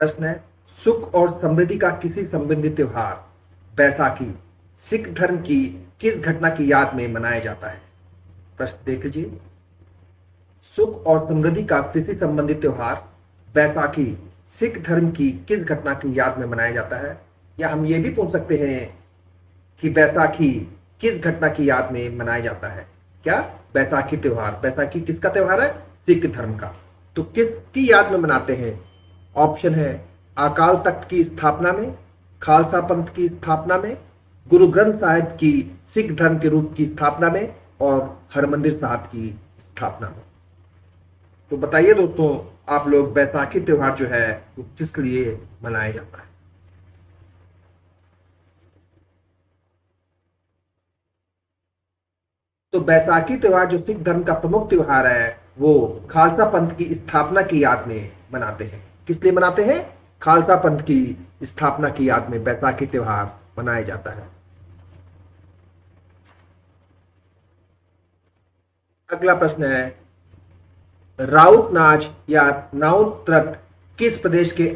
प्रश्न है, सुख और समृद्धि का किसी संबंधित त्योहार बैसाखी सिख धर्म की किस घटना की याद में मनाया जाता है? प्रश्न देख लीजिए। सुख और समृद्धि का कृषि संबंधित त्योहार बैसाखी सिख धर्म की किस घटना की याद में मनाया जाता है? या हम ये भी पूछ सकते हैं कि बैसाखी किस घटना की याद में मनाया जाता है? क्या बैसाखी त्योहार, बैसाखी किसका त्योहार है? सिख धर्म का। तो किसकी याद में मनाते हैं? ऑप्शन है अकाल तख्त की स्थापना में, खालसा पंथ की स्थापना में, गुरु ग्रंथ साहिब की सिख धर्म के रूप की स्थापना में और हरमंदिर साहब की स्थापना में। तो बताइए दोस्तों, आप लोग बैसाखी त्योहार जो है वो किस लिए मनाया जाता है? तो बैसाखी त्योहार जो सिख धर्म का प्रमुख त्योहार है वो खालसा पंथ की स्थापना की याद में मनाते हैं। किस लिए मनाते हैं? खालसा पंथ की स्थापना की याद में बैसाखी त्योहार मनाया जाता है। अगला प्रश्न है, राउत नाच या नाउत नृत्य किस प्रदेश के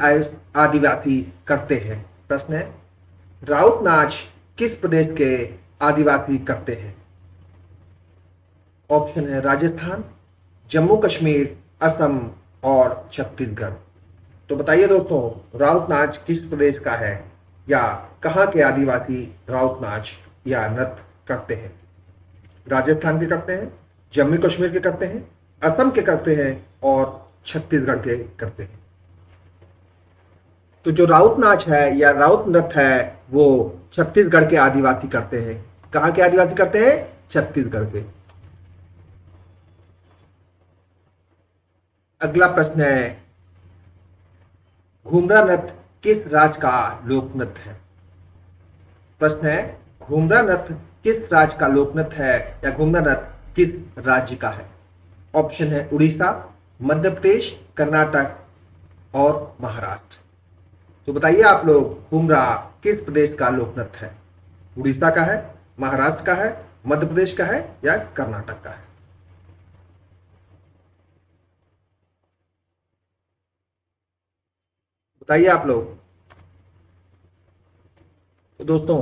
आदिवासी करते हैं? प्रश्न है, राउत नाच किस प्रदेश के आदिवासी करते हैं? ऑप्शन है राजस्थान, जम्मू कश्मीर, असम और छत्तीसगढ़। तो बताइए दोस्तों, राउत नाच किस प्रदेश का है या कहां के आदिवासी राउत नाच या नृत्य करते हैं? राजस्थान के करते हैं, जम्मू कश्मीर के करते हैं, असम के करते हैं और छत्तीसगढ़ के करते हैं। तो जो राउत नाच है या राउत नृत्य है वो छत्तीसगढ़ के आदिवासी करते हैं। कहां के आदिवासी करते हैं? छत्तीसगढ़ के। अगला प्रश्न है, घूमरा नृत्य किस राज्य का लोक नृत्य है? प्रश्न है, घूमरा नृत्य किस राज्य का लोक नृत्य है या घूमरा नृत्य किस राज्य का है? ऑप्शन है उड़ीसा, मध्य प्रदेश, कर्नाटक और महाराष्ट्र। तो बताइए आप लोग, घूमरा किस प्रदेश का लोक नृत्य है? उड़ीसा का है, महाराष्ट्र का है, मध्य प्रदेश का है या कर्नाटक का है? बताइए आप लोग। तो दोस्तों,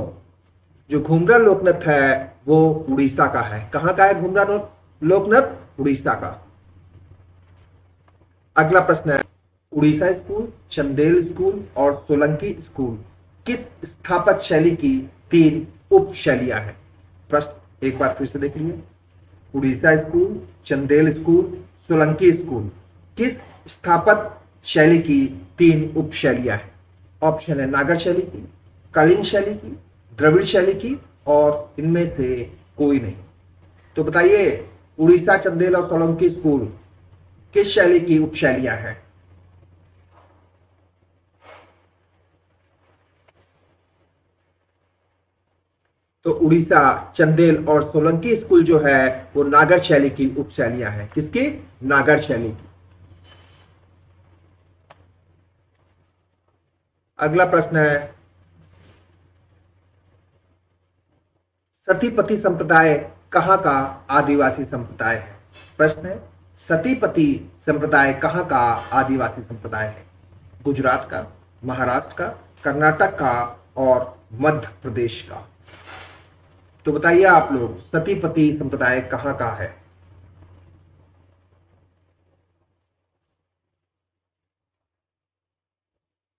जो घूमरा लोक नृत्य है वो उड़ीसा का है। कहां का है घूमरा लोक नृत्य? उड़ीसा का। अगला प्रश्न है, उड़ीसा स्कूल, चंदेल स्कूल और सोलंकी स्कूल किस स्थापत्य शैली की 3 उप शैलियां हैं? प्रश्न एक बार फिर से देख लीजिए। Orissa school, Chandel school, Solanki school किस स्थापत्य शैली की 3 उप शैलियां हैं? ऑप्शन है नागर शैली की, कलिंग शैली की, द्रविड़ शैली की और इनमें से कोई नहीं। तो बताइए, उड़ीसा, चंदेल और सोलंकी स्कूल किस शैली की उप शैलियां हैं? तो उड़ीसा, चंदेल और सोलंकी स्कूल जो है वो नागर शैली की उप शैलियां हैं। किसकी? नागर शैली की। अगला प्रश्न है, सतीपति संप्रदाय कहां का आदिवासी संप्रदाय है? प्रश्न है, सतीपति संप्रदाय कहां का आदिवासी संप्रदाय है? गुजरात का, महाराष्ट्र का, कर्नाटक का और मध्य प्रदेश का। तो बताइए आप लोग, सतीपति संप्रदाय कहां का है?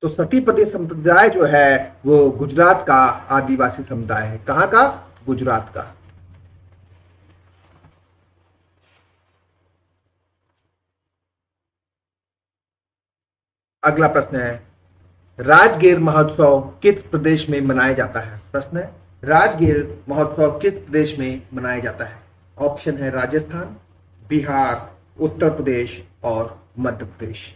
तो सतीपति संप्रदाय जो है वो गुजरात का आदिवासी समुदाय है। कहां का? गुजरात का। अगला प्रश्न है, राजगीर महोत्सव किस प्रदेश में मनाया जाता है? प्रश्न है, राजगीर महोत्सव किस प्रदेश में मनाया जाता है? ऑप्शन है राजस्थान, बिहार, उत्तर प्रदेश और मध्य प्रदेश।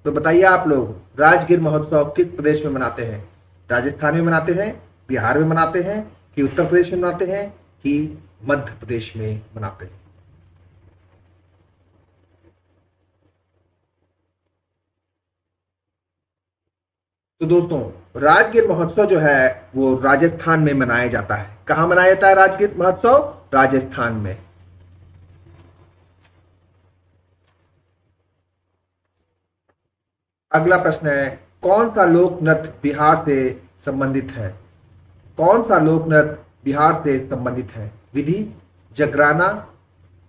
तो बताइए आप लोग, राजगीर महोत्सव किस प्रदेश में मनाते हैं? राजस्थान में मनाते हैं, बिहार में मनाते हैं कि उत्तर प्रदेश में मनाते हैं कि मध्य प्रदेश में मनाते हैं? तो दोस्तों, राजगीर महोत्सव जो है वो राजस्थान में मनाया जाता है। कहां मनाया जाता है राजगीर महोत्सव? राजस्थान में। अगला प्रश्न है, कौन सा लोक नृत्य बिहार से संबंधित है? कौन सा लोक नृत्य बिहार से संबंधित है? विधि, जगराना,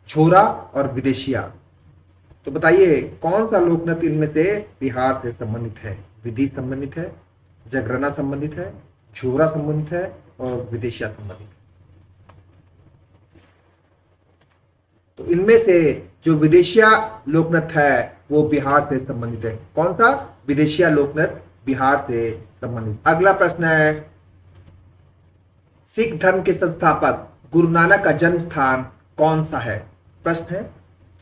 छोरा और विदेशिया। तो बताइए कौन सा लोक नृत्य इनमें से बिहार से संबंधित है? विधि संबंधित है, जगराना संबंधित है, छोरा संबंधित है और विदेशिया संबंधित है। तो इनमें से जो विदेशिया लोक नृत्य है वो बिहार से संबंधित है। कौन सा? विदेशिया लोक नृत्य बिहार से संबंधित। अगला प्रश्न है, सिख धर्म के संस्थापक गुरु नानक का जन्म स्थान कौन सा है? प्रश्न है,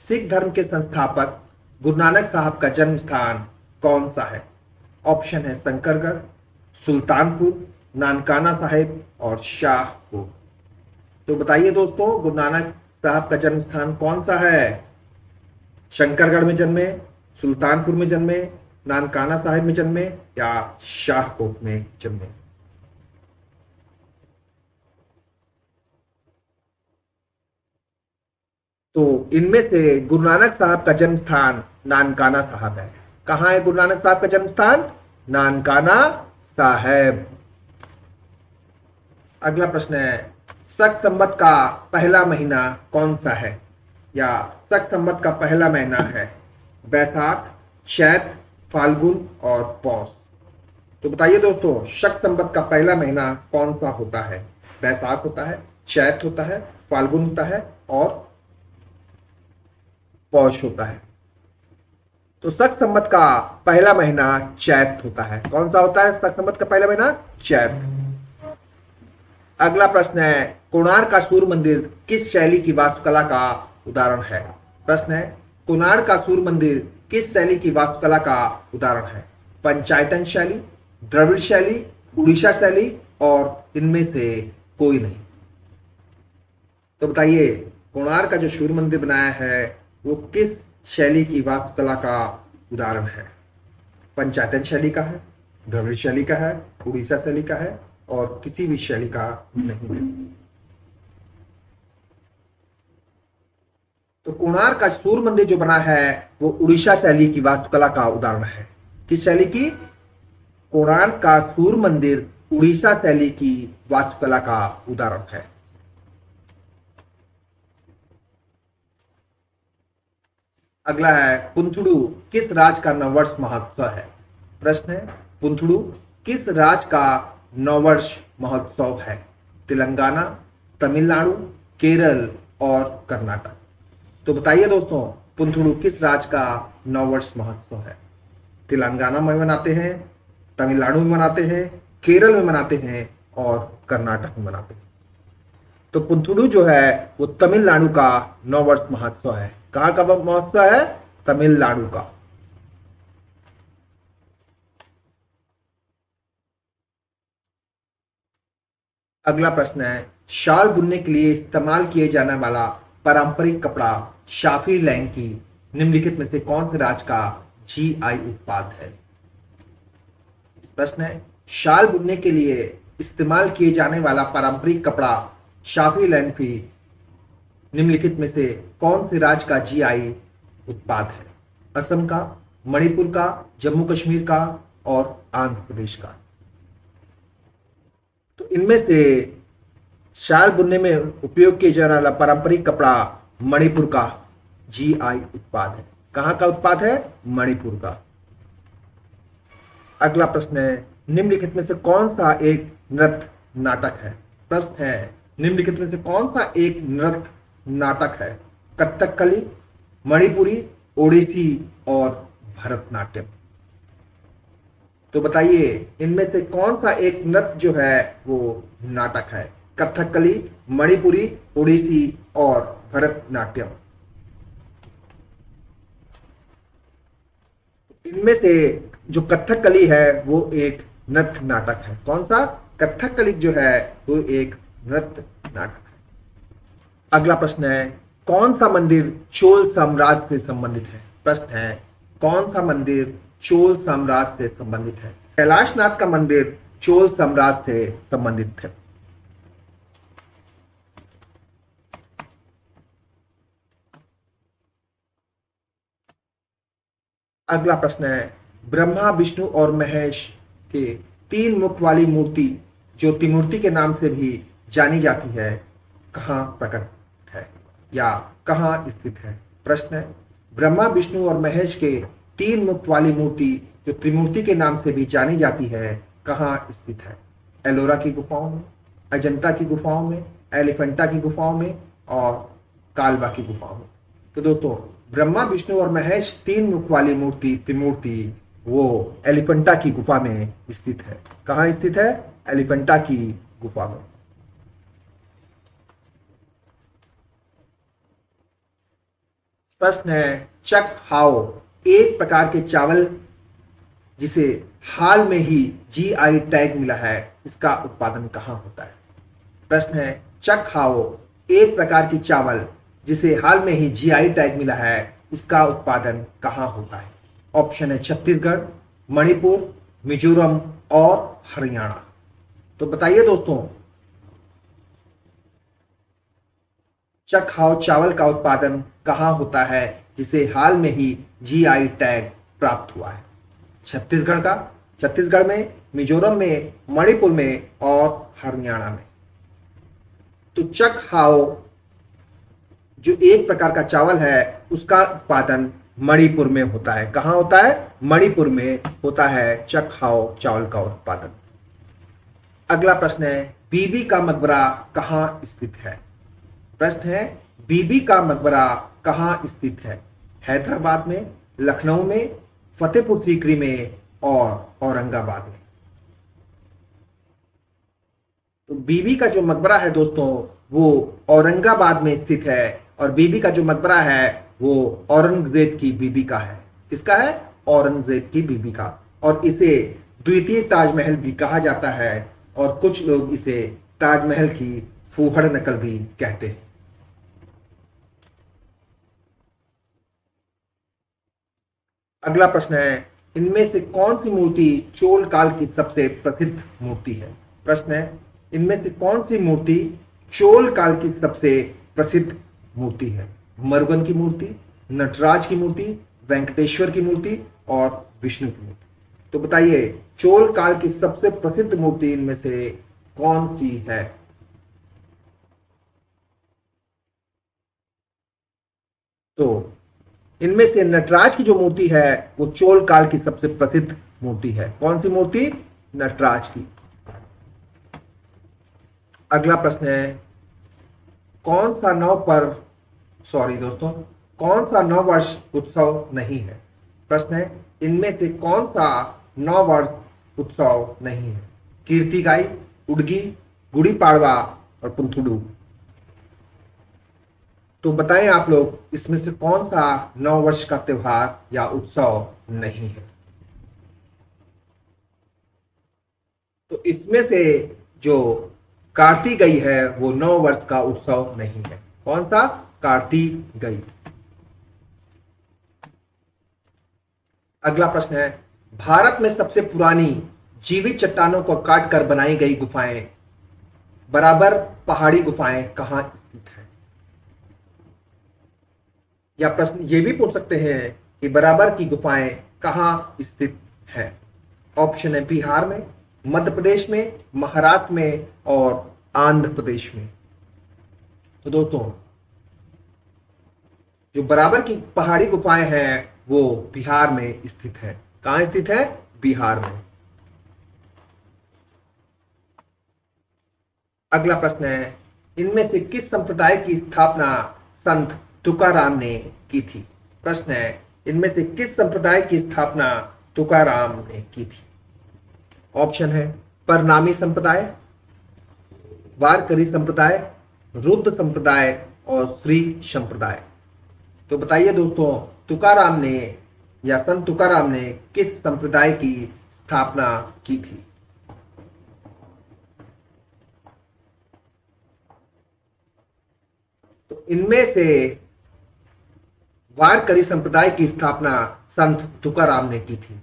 सिख धर्म के संस्थापक गुरु नानक साहब का जन्म स्थान कौन सा है? ऑप्शन है शंकरगढ़, सुल्तानपुर, नानकाना साहिब और शाहपुर। तो बताइए दोस्तों, गुरु नानक साहब का जन्म स्थान कौन सा है? शंकरगढ़ में जन्मे, सुल्तानपुर में जन्मे, नानकाना साहिब में जन्मे या शाहपुर में जन्मे? तो इनमें से गुरु नानक साहब का जन्म स्थान नानकाना साहब है। कहां है गुरु नानक साहब का जन्म स्थान? नानकाना साहब। अगला प्रश्न है, शक संवत का पहला महीना कौन सा है? या शक संवत का पहला महीना है बैसाख, चैत, फाल्गुन और पौष। तो बताइए दोस्तों, शक संवत का पहला महीना कौन सा होता है? बैसाख होता है, चैत होता है, फाल्गुन होता है और पौष होता है। तो शक संवत का पहला महीना चैत होता है। कौन सा होता है शक संवत का पहला महीना? चैत। अगला प्रश्न है, कोणार्क का सूर्य मंदिर किस शैली की वास्तुकला का उदाहरण है? प्रश्न है, कोणार्क का सूर्य मंदिर किस शैली की वास्तुकला का उदाहरण है? पंचायतन शैली, द्रविड़ शैली, उड़ीसा शैली और इनमें से कोई नहीं। तो बताइए, कोणार्क का जो सूर्य मंदिर बनाया है वो किस शैली की वास्तुकला का उदाहरण है? पंचायतन शैली का है, द्रविड़ शैली का है, उड़ीसा शैली का है और किसी भी शैली का नहीं है। तो कोणार्क का सूर्य मंदिर जो बना है वो उड़ीसा शैली की वास्तुकला का उदाहरण है। किस शैली की? कोणार्क का सूर्य मंदिर उड़ीसा शैली की वास्तुकला का उदाहरण है। अगला है, पुंथुडू किस राज्य का नववर्ष महोत्सव है? प्रश्न है, पुंथुडू किस राज्य का नववर्ष महोत्सव है? तेलंगाना, तमिलनाडु, केरल और कर्नाटक। तो बताइए दोस्तों, पुंथुडू किस राज्य का नववर्ष महोत्सव है? तेलंगाना में मनाते हैं, तमिलनाडु में मनाते हैं, केरल में मनाते हैं और कर्नाटक में मनाते हैं। तो पुंथुडू जो है वो तमिलनाडु का नववर्ष महोत्सव है। कहां का महोत्सव है? तमिलनाडु का। अगला प्रश्न है, शाल बुनने के लिए इस्तेमाल किए जाने वाला पारंपरिक कपड़ा शाफी लैंकी निम्नलिखित में से कौन से राज्य का जीआई उत्पाद है? प्रश्न है, शाल बुनने के लिए इस्तेमाल किए जाने वाला पारंपरिक कपड़ा शाफी लैंकी निम्नलिखित में से कौन से राज्य का जीआई उत्पाद है? असम का, मणिपुर का, जम्मू कश्मीर का और आंध्र प्रदेश का। तो इनमें से शाल बुनने में उपयोग किए जाने वाला पारंपरिक कपड़ा मणिपुर का जीआई उत्पाद है। कहां का उत्पाद है? मणिपुर का। अगला प्रश्न है, निम्नलिखित में से कौन सा एक नृत्य नाटक है? प्रश्न है, निम्नलिखित में से कौन सा एक नृत्य नाटक है? कथकली, मणिपुरी, ओडिसी और भरतनाट्यम। तो बताइए, इनमें से कौन सा एक नृत्य जो है वो नाटक है? कथकली, मणिपुरी, ओडिसी और भरतनाट्यम। इनमें से जो कथकली है वो एक नृत्य नाटक है। कौन सा? कथकली जो है वो एक नृत्य नाटक है। अगला प्रश्न है, कौन सा मंदिर चोल साम्राज्य से संबंधित है? प्रश्न है, कौन सा मंदिर चोल साम्राज्य से संबंधित है? कैलाशनाथ का मंदिर चोल साम्राज्य से संबंधित है। अगला प्रश्न है, ब्रह्मा विष्णु और महेश के तीन मुख वाली मूर्ति जो त्रिमूर्ति के नाम से भी जानी जाती है कहाँ प्रकट है या कहाँ स्थित है? प्रश्न है, ब्रह्मा विष्णु और महेश के तीन मुख वाली मूर्ति जो त्रिमूर्ति के नाम से भी जानी जाती है कहाँ स्थित है? एलोरा की गुफाओं में, अजंता की गुफाओं में, एलिफेंटा की गुफाओं में और कालबा की गुफाओं में। तो दोस्तों, ब्रह्मा विष्णु और महेश तीन मुख वाली मूर्ति त्रिमूर्ति वो एलिफेंटा की गुफा में स्थित है। कहाँ स्थित है? एलिफेंटा की गुफा में। प्रश्न है, चक हाओ एक प्रकार के चावल जिसे हाल में ही जीआई टैग मिला है, इसका उत्पादन कहाँ होता है? प्रश्न है, चक हाओ एक प्रकार की चावल जिसे हाल में ही जीआई टैग मिला है, इसका उत्पादन कहाँ होता है? ऑप्शन है छत्तीसगढ़, मणिपुर, मिजोरम और हरियाणा। तो बताइए दोस्तों, चक हाओ चावल का उत्पादन कहाँ होता है जिसे हाल में ही जीआई टैग प्राप्त हुआ है? छत्तीसगढ़ में, मिजोरम में, मणिपुर में और हरियाणा में। तो चक हाओ जो एक प्रकार का चावल है उसका उत्पादन मणिपुर में होता है। कहां होता है? मणिपुर में होता है चक हाओ चावल का उत्पादन। अगला प्रश्न है, बीबी का मकबरा कहां स्थित है? प्रश्न है, बीबी का मकबरा कहां स्थित है? हैदराबाद में, लखनऊ में, फतेहपुर सीकरी में और औरंगाबाद में। तो बीबी का जो मकबरा है दोस्तों वो औरंगाबाद में स्थित है और बीबी का जो मकबरा है वो औरंगजेब की बीबी का है। किसका है? औरंगजेब की बीबी का। और इसे द्वितीय ताजमहल भी कहा जाता है और कुछ लोग इसे ताजमहल की फूहड़ नकल भी कहते हैं। अगला प्रश्न है, इनमें से कौन सी मूर्ति चोल काल की सबसे प्रसिद्ध मूर्ति है? प्रश्न है, इनमें से कौन सी मूर्ति चोल काल की सबसे प्रसिद्ध मूर्ति है? मरुगन की मूर्ति, नटराज की मूर्ति, वेंकटेश्वर की मूर्ति और विष्णु की मूर्ति। तो बताइए, चोल काल की सबसे प्रसिद्ध मूर्ति इनमें से कौन सी है? तो इनमें से नटराज की जो मूर्ति है वो चोल काल की सबसे प्रसिद्ध मूर्ति है। कौन सी मूर्ति? नटराज की। अगला प्रश्न है, कौन सा नववर्ष उत्सव नहीं है? प्रश्न है, इनमें से कौन सा नववर्ष उत्सव नहीं है? कीर्तिगाई, उडगी, गुड़ी पाड़वा और पुंथुडू। तो बताएं आप लोग, इसमें से कौन सा नववर्ष का त्योहार या उत्सव नहीं है? तो इसमें से जो कार्तिकई है वो नववर्ष का उत्सव नहीं है। कौन सा? कार्तिकई। अगला प्रश्न है, भारत में सबसे पुरानी जीवित चट्टानों को काटकर बनाई गई गुफाएं बराबर पहाड़ी गुफाएं कहां स्थित है? या प्रश्न ये भी पूछ सकते हैं कि बराबर की गुफाएं कहां स्थित है? ऑप्शन है बिहार में, मध्य प्रदेश में, महाराष्ट्र में और आंध्र प्रदेश में। तो दोस्तों, जो बराबर की पहाड़ी गुफाएं हैं वो बिहार में स्थित है। कहां स्थित है? बिहार में। अगला प्रश्न है, इनमें से किस संप्रदाय की स्थापना संत तुकाराम ने की थी? प्रश्न है, इनमें से किस संप्रदाय की स्थापना तुकाराम ने की थी? ऑप्शन है परनामी संप्रदाय, वारकरी संप्रदाय, रुद्र संप्रदाय और श्री संप्रदाय। तो बताइए दोस्तों, तुकाराम ने या संत तुकाराम ने किस संप्रदाय की स्थापना की थी? तो इनमें से वारकरी संप्रदाय की स्थापना संत तुकाराम ने की थी।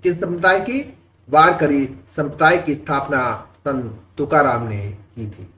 किस संप्रदाय की? वारकरी संप्रदाय की स्थापना संत तुकाराम ने की थी।